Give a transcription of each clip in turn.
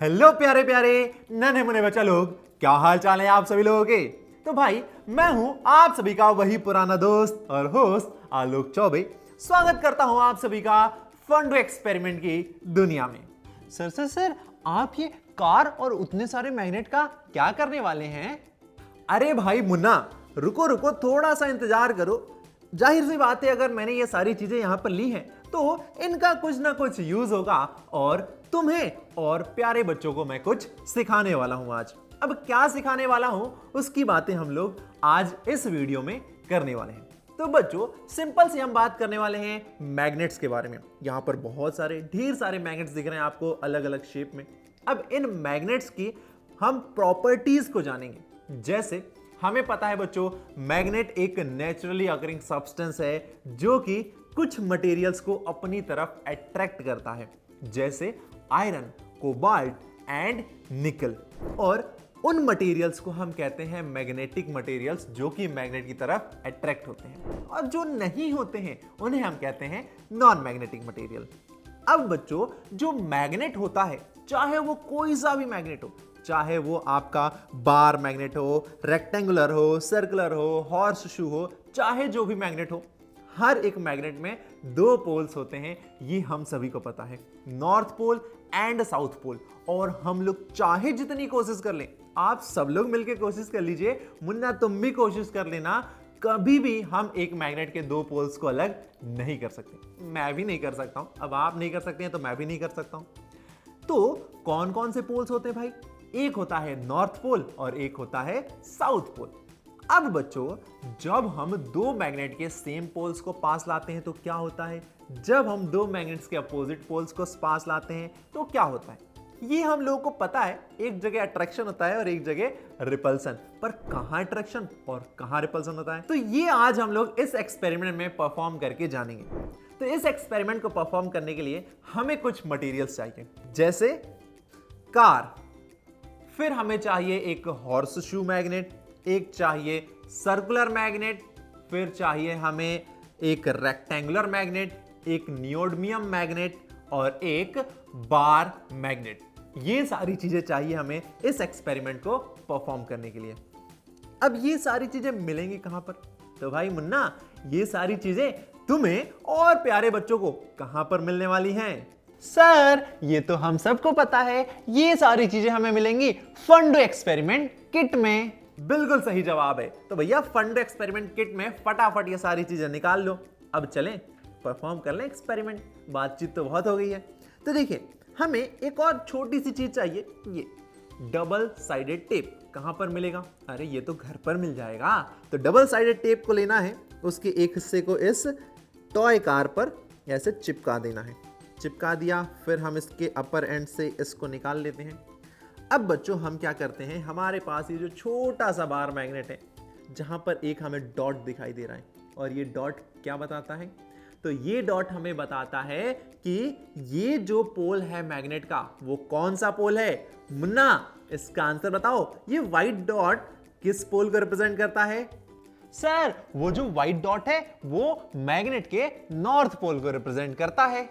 Hello प्यारे प्यारे नन्हे मुन्ने बच्चा लोग, क्या हाल चाल है आप सभी लोगों के। तो भाई मैं हूं आप सभी का वही पुराना दोस्त और होस्ट आलोक चौबे। स्वागत करता हूं आप सभी का फंडो एक्सपेरिमेंट की दुनिया में। सर आप ये कार और उतने सारे मैग्नेट का क्या करने वाले हैं? अरे भाई मुन्ना, रुको रुको थोड़ा सा इंतजार करो। जाहिर सी बात है, अगर मैंने ये सारी चीजें यहां पर ली हैं तो इनका कुछ ना कुछ यूज होगा और तुम्हें और प्यारे बच्चों को मैं कुछ सिखाने वाला हूं आज। अब क्या सिखाने वाला हूं उसकी बातें हम लोग आज इस वीडियो में करने वाले हैं। तो बच्चों सिंपल सी हम बात करने वाले हैं मैग्नेट्स के बारे में। यहां पर बहुत सारे ढेर सारे मैग्नेट्स दिख रहे हैं आपको अलग अलग शेप में। अब इन मैग्नेट्स की हम प्रॉपर्टीज को जानेंगे। जैसे हमें पता है बच्चों, मैग्नेट एक नेचुरली अकरिंग सब्सटेंस है जो कि कुछ मटेरियल्स को अपनी तरफ अट्रैक्ट करता है, जैसे आयरन, कोबाल्ट एंड निकल। और उन मटेरियल्स को हम कहते हैं मैग्नेटिक मटेरियल्स, जो कि मैग्नेट की तरफ अट्रैक्ट होते हैं। और जो नहीं होते हैं उन्हें हम कहते हैं नॉन मैग्नेटिक मटेरियल। अब बच्चों जो मैग्नेट होता है, चाहे वो कोई सा भी मैग्नेट हो, चाहे वो आपका बार मैग्नेट हो, रेक्टेंगुलर हो, सर्कुलर हो, हॉर्स शू हो, चाहे जो भी मैग्नेट हो, हर एक मैग्नेट में दो पोल्स होते हैं। ये हम सभी को पता है, north pole and south pole. और हम लोग चाहे जितनी कोशिश कर लें, आप सब लोग मिलकर कोशिश कर लीजिए, मुन्ना तुम भी कोशिश कर लेना, कभी भी हम एक मैग्नेट के दो पोल्स को अलग नहीं कर सकते। मैं भी नहीं कर सकता हूं, अब आप नहीं कर सकते हैं तो मैं भी नहीं कर सकता हूं। तो कौन कौन से पोल्स होते हैं भाई? एक होता है नॉर्थ पोल और एक होता है साउथ पोल। अब बच्चों जब हम दो मैग्नेट के सेम पोल्स को पास लाते हैं तो क्या होता है? जब हम दो मैग्नेट्स के अपोजिट पोल्स को पास लाते हैं तो क्या होता है? ये हम लोगों को पता है, एक जगह अट्रैक्शन होता है और एक जगह रिपल्सन। पर कहां अट्रैक्शन और कहां रिपल्सन होता है, तो ये आज हम लोग इस एक्सपेरिमेंट में परफॉर्म करके जानेंगे। तो इस एक्सपेरिमेंट को परफॉर्म करने के लिए हमें कुछ मटेरियल्स चाहिए, जैसे कार, फिर हमें चाहिए एक हॉर्स शू मैग्नेट, एक चाहिए सर्कुलर मैग्नेट, फिर चाहिए हमें एक रेक्टेंगुलर मैग्नेट, एक नियोडिमियम मैग्नेट और एक बार मैग्नेट। ये सारी चीजें चाहिए हमें इस एक्सपेरिमेंट को परफॉर्म करने के लिए। अब ये सारी चीजें मिलेंगी कहां पर? तो भाई मुन्ना, ये सारी चीजें तुम्हें और प्यारे बच्चों को कहां पर मिलने वाली हैं? सर ये तो हम सबको पता है, ये सारी चीजें हमें मिलेंगी फंडो एक्सपेरिमेंट किट में। बिल्कुल सही जवाब है। तो भैया फंडो एक्सपेरिमेंट किट में फटाफट ये सारी चीजें निकाल लो। अब चलें परफॉर्म कर लें एक्सपेरिमेंट। बातचीत तो बहुत हो गई है। तो देखिए हमें एक और छोटी सी चीज चाहिए, ये डबल साइडेड टेप। कहां पर मिलेगा? अरे ये तो घर पर मिल जाएगा। तो डबल साइडेड टेप को लेना है, उसके एक हिस्से को इस टॉय कार पर ऐसे चिपका देना है। चिपका दिया, फिर हम इसके अपर एंड से इसको निकाल लेते हैं। अब बच्चों हम क्या करते हैं, हमारे पास ये जो छोटा सा बार मैग्नेट है, जहां पर एक हमें डॉट दिखाई दे रहा है, और ये डॉट क्या बताता है? तो ये डॉट हमें बताता है कि ये जो पोल है मैग्नेट का, वो कौन सा पोल है? मुन्ना इसका आंसर बताओ। ये व्हाइट डॉट किस पोल को रिप्रेजेंट करता है? सर वो जो व्हाइट डॉट है वो मैग्नेट के नॉर्थ पोल को रिप्रेजेंट करता है।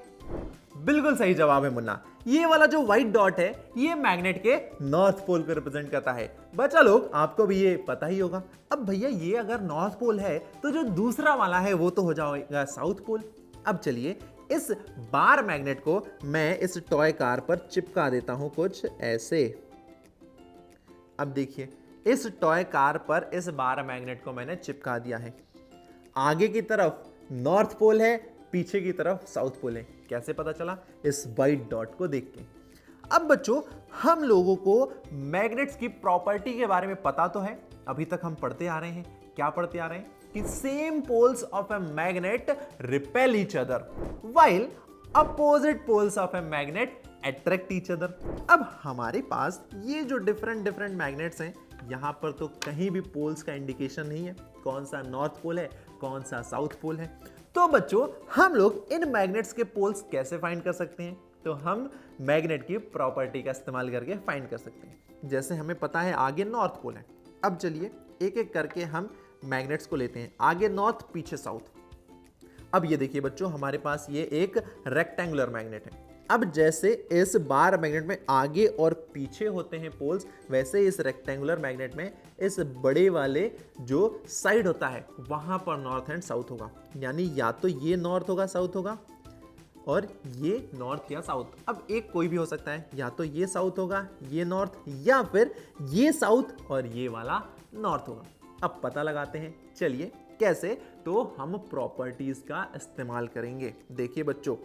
बिल्कुल सही जवाब है मुन्ना। ये वाला जो व्हाइट डॉट है ये मैग्नेट के नॉर्थ पोल को रिप्रेजेंट करता है। बच्चा लोग आपको भी ये पता ही होगा। अब भैया ये अगर नॉर्थ पोल है तो जो दूसरा वाला है वो तो हो जाएगा साउथ पोल। अब चलिए इस बार मैग्नेट को मैं इस टॉय कार पर चिपका देता हूं कुछ ऐसे। अब देखिए इस टॉय कार पर इस बार मैग्नेट को मैंने चिपका दिया है। आगे की तरफ नॉर्थ पोल है, पीछे की तरफ साउथ पोल है। कैसे पता चला? इस व्हाइट डॉट को देख के। अब बच्चों हम लोगों को मैग्नेट्स की प्रॉपर्टी के बारे में पता तो है, अभी तक हम पढ़ते आ रहे हैं। क्या पढ़ते आ रहे हैं? कि same poles of a magnet repel each other while opposite poles of a magnet attract each other. अब हमारे पास ये जो डिफरेंट मैग्नेट्स हैं, यहां पर तो कहीं भी पोल्स का इंडिकेशन नहीं है, कौन सा नॉर्थ पोल है कौन सा साउथ पोल है। तो बच्चों हम लोग इन मैग्नेट्स के पोल्स कैसे फाइंड कर सकते हैं? तो हम मैग्नेट की प्रॉपर्टी का इस्तेमाल करके फाइंड कर सकते हैं। जैसे हमें पता है आगे नॉर्थ पोल है। अब चलिए एक एक करके हम मैग्नेट्स को लेते हैं, आगे नॉर्थ पीछे साउथ। अब ये देखिए बच्चों, हमारे पास ये एक रेक्टेंगुलर मैग्नेट है। अब जैसे इस बार मैग्नेट में आगे और पीछे होते हैं पोल्स, वैसे इस रेक्टेंगुलर मैग्नेट में इस बड़े वाले जो साइड होता है वहां पर नॉर्थ एंड साउथ होगा। यानी या तो ये नॉर्थ होगा, साउथ होगा, और ये नॉर्थ या साउथ। अब एक कोई भी हो सकता है, या तो ये साउथ होगा, ये नॉर्थ, या फिर ये साउथ और ये वाला नॉर्थ होगा। अब पता लगाते हैं, चलिए कैसे। तो हम प्रॉपर्टीज का इस्तेमाल करेंगे। देखिए बच्चों,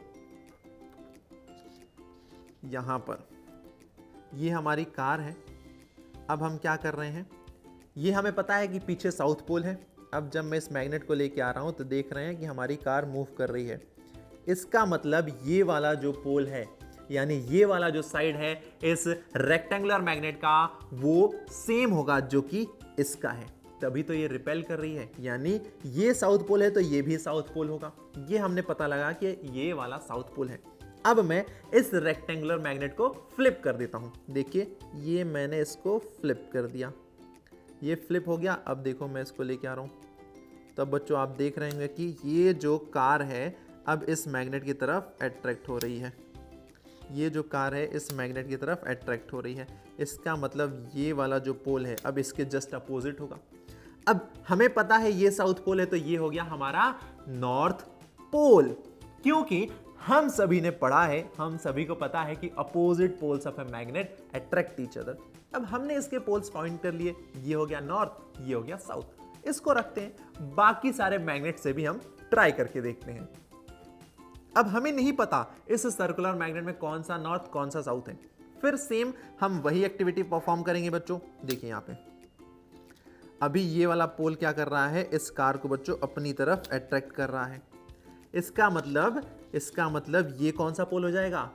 यहां पर ये हमारी कार है। अब हम क्या कर रहे हैं, ये हमें पता है कि पीछे साउथ पोल है। अब जब मैं इस मैग्नेट को लेके आ रहा हूं तो देख रहे हैं कि हमारी कार मूव कर रही है। इसका मतलब ये वाला जो पोल है, यानी ये वाला जो साइड है इस रेक्टेंगुलर मैग्नेट का, वो सेम होगा जो कि इसका है। तभी तो ये रिपेल कर रही है। यानी ये साउथ पोल है तो ये भी साउथ पोल होगा। ये हमने पता लगा कि ये वाला साउथ पोल है। अब मैं इस रेक्टेंगुलर मैग्नेट को फ्लिप कर देता हूं। देखिए, ये मैंने इसको फ्लिप कर दिया, ये फ्लिप हो गया। अब देखो मैं इसको लेके आ रहा हूं। तब बच्चों आप देख रहे होंगे कि ये जो कार है अब इस मैग्नेट की तरफ अट्रैक्ट हो रही है। ये जो कार है इस मैग्नेट की तरफ अट्रैक्ट हो रही है। इसका मतलब ये वाला जो पोल है अब इसके जस्ट अपोजिट होगा। अब हमें पता है ये साउथ पोल है तो ये हो गया हमारा नॉर्थ पोल, क्योंकि हम सभी ने पढ़ा है, हम सभी को पता है कि opposite poles of a magnet attract each other. अब हमने इसके पोल्स फाइंड कर लिए, ये हो गया नॉर्थ, ये हो गया साउथ। इसको रखते हैं, बाकी सारे मैग्नेट से भी हम ट्राई करके देखते हैं। अब हमें नहीं पता इस सर्कुलर मैग्नेट में कौन सा नॉर्थ कौन सा साउथ है। फिर सेम हम वही एक्टिविटी परफॉर्म करेंगे बच्चों। देखिए यहां पे अभी ये वाला पोल क्या कर रहा है, इस कार को बच्चों अपनी तरफ अट्रैक्ट कर रहा है। इसका मतलब ये कौन सा पोल हो जाएगा?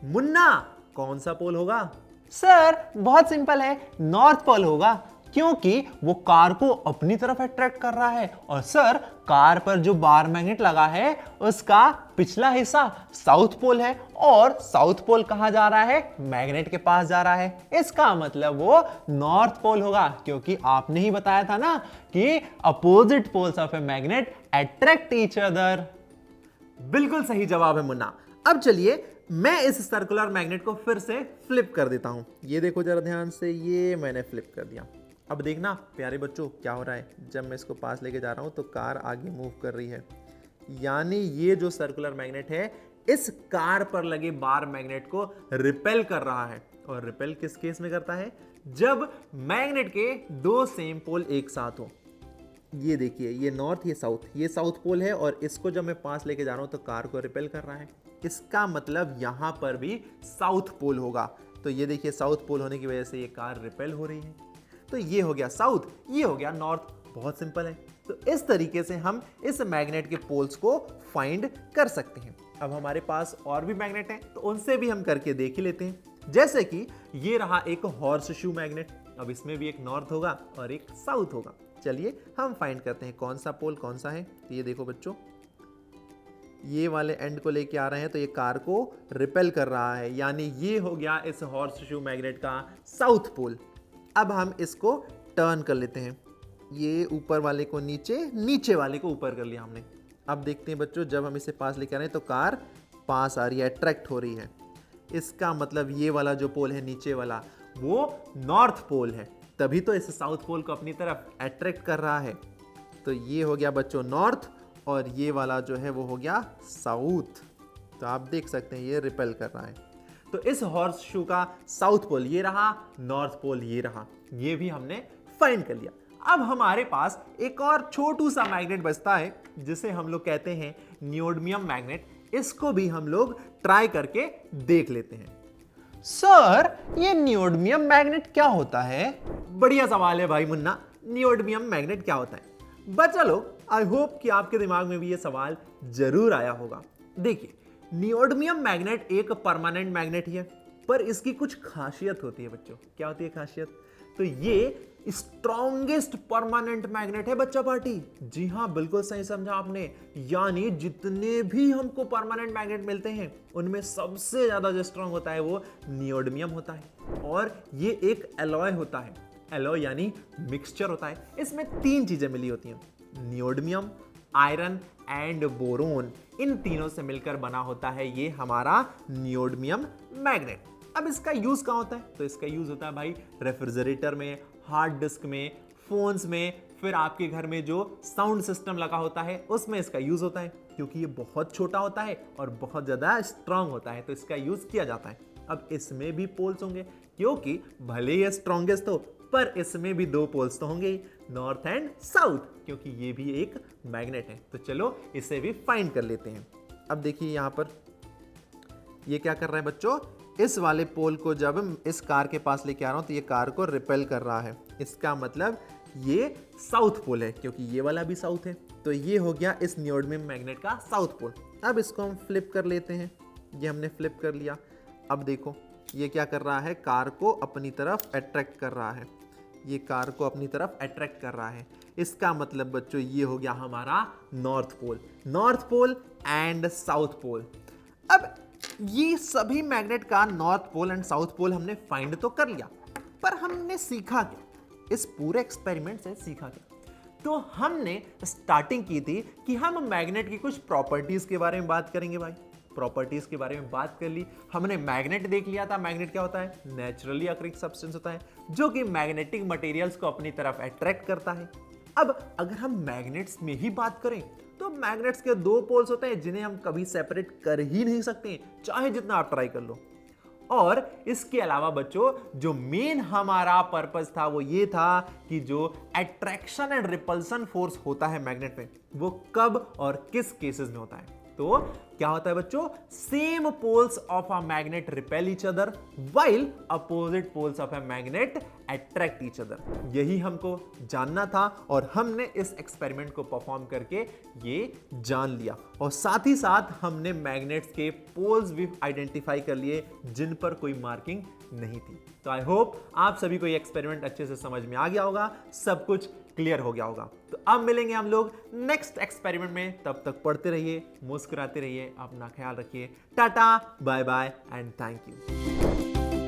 मुन्ना, कौन सा पोल होगा? सर बहुत सिंपल है, नॉर्थ पोल होगा, क्योंकि वो कार को अपनी तरफ अट्रैक्ट कर रहा है। और सर कार पर जो बार मैग्नेट लगा है उसका पिछला हिस्सा साउथ पोल है, और साउथ पोल कहां जा रहा है? मैग्नेट के पास जा रहा है। इसका मतलब वो नॉर्थ पोल होगा, क्योंकि आपने ही बताया था ना कि opposite poles of a magnet attract each other. बिल्कुल सही जवाब है मुन्ना। अब चलिए मैं इस सर्कुलर मैग्नेट को फिर से फ्लिप कर देता हूं। ये देखो जरा ध्यान से, ये मैंने फ्लिप कर दिया। अब देखना प्यारे बच्चों क्या हो रहा है। जब मैं इसको पास लेके जा रहा हूं तो कार आगे मूव कर रही है। यानी ये जो सर्कुलर मैग्नेट है इस कार पर लगे बार मैग्नेट को रिपेल कर रहा है। और रिपेल किस केस में करता है? जब मैग्नेट के दो सेम पोल एक साथ हो। ये देखिए, ये नॉर्थ, ये साउथ पोल है, और इसको जब मैं पास लेके जा रहा हूं तो कार को रिपेल कर रहा है। इसका मतलब यहां पर भी साउथ पोल होगा। तो ये देखिए, साउथ पोल होने की वजह से ये कार रिपेल हो रही है। तो ये हो गया साउथ, ये हो गया नॉर्थ। बहुत सिंपल है। तो इस तरीके से हम इस मैग्नेट के पोल्स को फाइंड कर सकते हैं। अब हमारे पास और भी मैग्नेट हैं तो उनसे भी हम करके देख ही लेते हैं। जैसे कि ये रहा एक हॉर्स शू मैग्नेट। अब इसमें भी एक नॉर्थ होगा और एक साउथ होगा। चलिए हम फाइंड करते हैं कौन सा पोल कौन सा है। तो ये देखो बच्चों, ये वाले एंड को लेके आ रहे हैं तो ये कार को रिपेल कर रहा है। यानी ये हो गया इस हॉर्स शू मैग्नेट का साउथ पोल। अब हम इसको टर्न कर लेते हैं। ये ऊपर वाले को नीचे, नीचे वाले को ऊपर कर लिया हमने। अब देखते हैं बच्चों, जब हम इसे पास लेके आ रहे हैं तो कार पास आ रही है, अट्रैक्ट हो रही है। इसका मतलब ये वाला जो पोल है नीचे वाला, वो नॉर्थ पोल है। तभी तो इस साउथ पोल को अपनी तरफ अट्रैक्ट कर रहा है। तो ये हो गया बच्चों नॉर्थ, और ये वाला जो है वो हो गया साउथ। तो आप देख सकते हैं ये रिपेल कर रहा है। तो इस हॉर्स शू का साउथ पोल ये रहा, नॉर्थ पोल ये रहा। ये भी हमने फाइंड कर लिया। अब हमारे पास एक और छोटू सा मैग्नेट बचता है जिसे हम लोग कहते हैं नियोडिमियम मैग्नेट। इसको भी हम लोग ट्राई करके देख लेते हैं। सर ये नियोडिमियम मैग्नेट क्या होता है? बढ़िया सवाल है भाई मुन्ना। नियोडिमियम मैग्नेट क्या होता है? बच्चा लोग, आई होप कि आपके दिमाग में भी ये सवाल जरूर आया होगा। देखिए, नियोडिमियम मैग्नेट एक परमानेंट मैग्नेट ही है, पर इसकी कुछ खासियत होती है बच्चों। क्या होती है खासियत? तो ये स्ट्रॉन्गेस्ट परमानेंट मैग्नेट है बच्चा पार्टी। जी हाँ, बिल्कुल सही समझा आपने। यानी जितने भी हमको परमानेंट मैग्नेट मिलते हैं उनमें सबसे ज्यादा जो स्ट्रॉन्ग होता है वो नियोडिमियम होता है। और ये एक एलॉय होता है। एलॉय यानी मिक्सचर होता है। इसमें तीन चीजें मिली होती हैं, नियोडिमियम, आयरन एंड बोरोन, इन तीनों से मिलकर बना होता है ये हमारा नियोडिमियम मैग्नेट। अब इसका यूज कहां होता है? तो इसका यूज होता है भाई रेफ्रिजरेटर में, हार्ड डिस्क में, फोन्स में, फिर आपके घर में जो साउंड सिस्टम लगा होता है उसमें इसका यूज होता है, क्योंकि ये बहुत छोटा होता है और बहुत ज्यादा स्ट्रांग होता है, तो इसका यूज किया जाता है। अब इसमें भी पोल्स होंगे, क्योंकि भले ही स्ट्रॉन्गेस्ट हो पर इसमें भी दो पोल्स तो होंगे ही, नॉर्थ एंड साउथ, क्योंकि ये भी एक मैग्नेट है। तो चलो इसे भी फाइंड कर लेते हैं। अब देखिए यहां पर ये क्या कर रहा है बच्चों, इस वाले पोल को जब इस कार के पास लेके आ रहा हूं तो ये कार को रिपेल कर रहा है, इसका मतलब ये साउथ पोल है, क्योंकि ये वाला भी साउथ है। तो ये हो गया इस नियोडिमियम मैग्नेट का साउथ पोल। अब इसको हम फ्लिप कर लेते हैं, ये हमने फ्लिप कर लिया। अब देखो ये क्या कर रहा है, कार को अपनी तरफ अट्रैक्ट कर रहा है, ये कार को अपनी तरफ अट्रैक्ट कर रहा है। इसका मतलब बच्चों ये हो गया हमारा north pole, north pole and south pole. अब ये सभी मैग्नेट का north pole and south pole हमने फाइंड तो कर लिया, पर हमने सीखा क्या इस पूरे एक्सपेरिमेंट से? सीखा क्या? तो हमने स्टार्टिंग की थी कि हम मैग्नेट की कुछ प्रॉपर्टीज के बारे में बात करेंगे भाई। प्रॉपर्टीज के बारे में बात कर ली हमने, मैग्नेट देख लिया था। मैग्नेट क्या होता है? नेचुरली अकरिंग सब्सटेंस होता है जो कि मैग्नेटिक मटेरियल्स को अपनी तरफ अट्रैक्ट करता है। अब अगर हम मैग्नेट्स में ही बात करें तो मैग्नेट्स के दो पोल्स होते हैं जिन्हें हम कभी सेपरेट कर ही नहीं सकते, चाहे जितना आप ट्राई कर लो। और इसके अलावा बच्चों जो मेन हमारा पर्पस था वो ये था कि जो अट्रैक्शन एंड रिपल्सन फोर्स होता है मैग्नेट में वो कब और किस केसेस में होता है। तो क्या होता है बच्चों, same poles of a magnet repel each other while opposite poles of a magnet attract each other. यही हमको जानना था और हमने इस एक्सपेरिमेंट को परफॉर्म करके ये जान लिया। और साथ ही साथ हमने मैग्नेट्स के पोल्स भी आइडेंटिफाई कर लिए जिन पर कोई मार्किंग नहीं थी। तो आई होप आप सभी को ये एक्सपेरिमेंट अच्छे से समझ में आ गया होगा, सब कुछ क्लियर हो गया होगा। तो अब मिलेंगे हम लोग नेक्स्ट एक्सपेरिमेंट में, तब तक पढ़ते रहिए, मुस्कुराते रहिए, अपना ख्याल रखिए। Tata, bye bye and thank you.